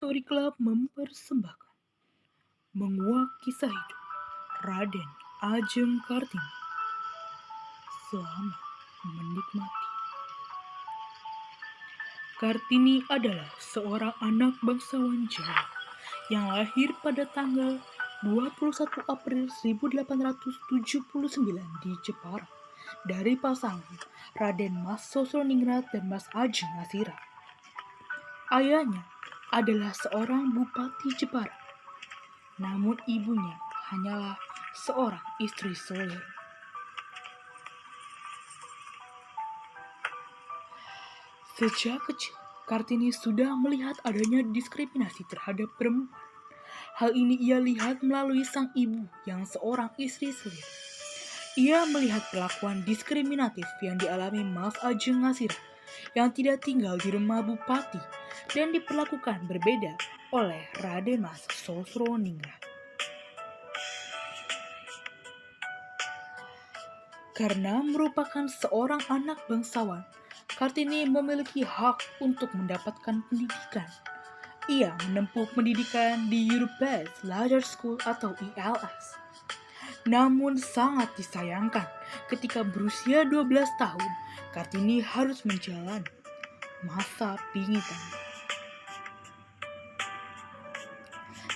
Story Club mempersembahkan menguak kisah hidup Raden Ajeng Kartini. Selamat menikmati. Kartini adalah seorang anak bangsawan Jawa yang lahir pada tanggal 21 April 1879 di Jepara dari pasangan Raden Mas Sosroningrat dan Mas Ajeng Asira. Ayahnya adalah seorang bupati Jepara, namun ibunya hanyalah seorang istri soleh. Sejak kecil, Kartini sudah melihat adanya diskriminasi terhadap perempuan. Hal ini ia lihat melalui sang ibu yang seorang istri soleh. Ia melihat perlakuan diskriminatif yang dialami Mas Ajeng Ngasira yang tidak tinggal di rumah bupati dan diperlakukan berbeda oleh Raden Mas Sosroningrat. Karena merupakan seorang anak bangsawan, Kartini memiliki hak untuk mendapatkan pendidikan. Ia menempuh pendidikan di European Leader School atau ILS. Namun sangat disayangkan ketika berusia 12 tahun, Kartini harus menjalani masa pingitan.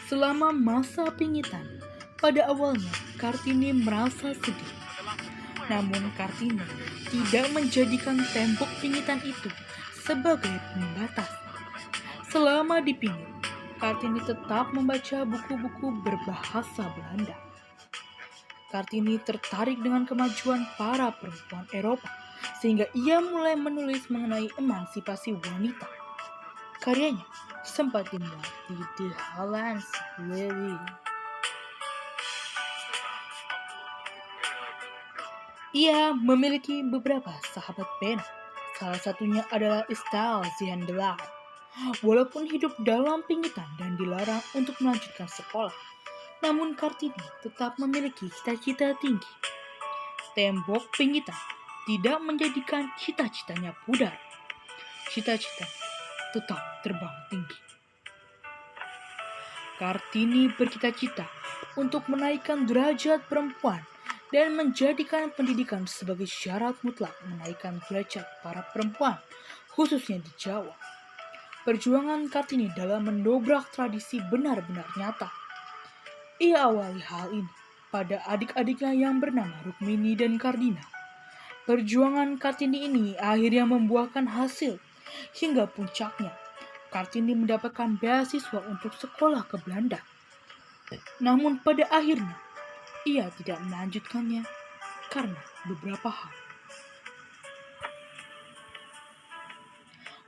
Selama masa pingitan, pada awalnya Kartini merasa sedih. Namun Kartini tidak menjadikan tembok pingitan itu sebagai pembatas. Selama dipingit, Kartini tetap membaca buku-buku berbahasa Belanda. Kartini tertarik dengan kemajuan para perempuan Eropa, sehingga ia mulai menulis mengenai emansipasi wanita. Karyanya sempat dimuat di The Hollands Lily. Ia memiliki beberapa sahabat pena. Salah satunya adalah Estelle Ziandela. Walaupun hidup dalam pingitan dan dilarang untuk melanjutkan sekolah, namun Kartini tetap memiliki cita-cita tinggi. Tembok pingitan tidak menjadikan cita-citanya pudar. Cita-cita tetap terbang tinggi. Kartini bercita-cita untuk menaikkan derajat perempuan dan menjadikan pendidikan sebagai syarat mutlak menaikkan derajat para perempuan, khususnya di Jawa. Perjuangan Kartini dalam mendobrak tradisi benar-benar nyata. Ia awali hal ini pada adik-adiknya yang bernama Rukmini dan Kardina. Perjuangan Kartini ini akhirnya membuahkan hasil. Hingga puncaknya, Kartini mendapatkan beasiswa untuk sekolah ke Belanda. Namun pada akhirnya, ia tidak melanjutkannya karena beberapa hal.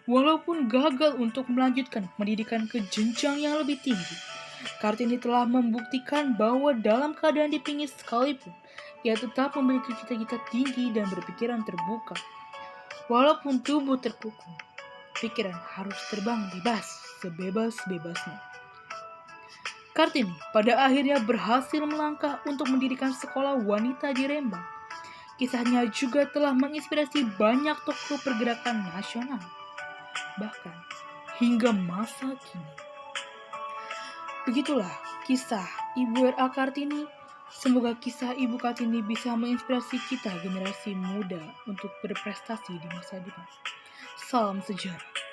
Walaupun gagal untuk melanjutkan pendidikan ke jenjang yang lebih tinggi, Kartini telah membuktikan bahwa dalam keadaan dipingit sekalipun, ia tetap memiliki cita-cita tinggi dan berpikiran terbuka. Walaupun tubuh terkukung, pikiran harus terbang bebas, sebebas-bebasnya. Kartini pada akhirnya berhasil melangkah untuk mendirikan sekolah wanita di Rembang. Kisahnya juga telah menginspirasi banyak tokoh pergerakan nasional, bahkan hingga masa kini. Begitulah kisah Ibu R.A. Kartini. Semoga kisah Ibu Kartini bisa menginspirasi kita generasi muda untuk berprestasi di masa depan. Salam sejarah.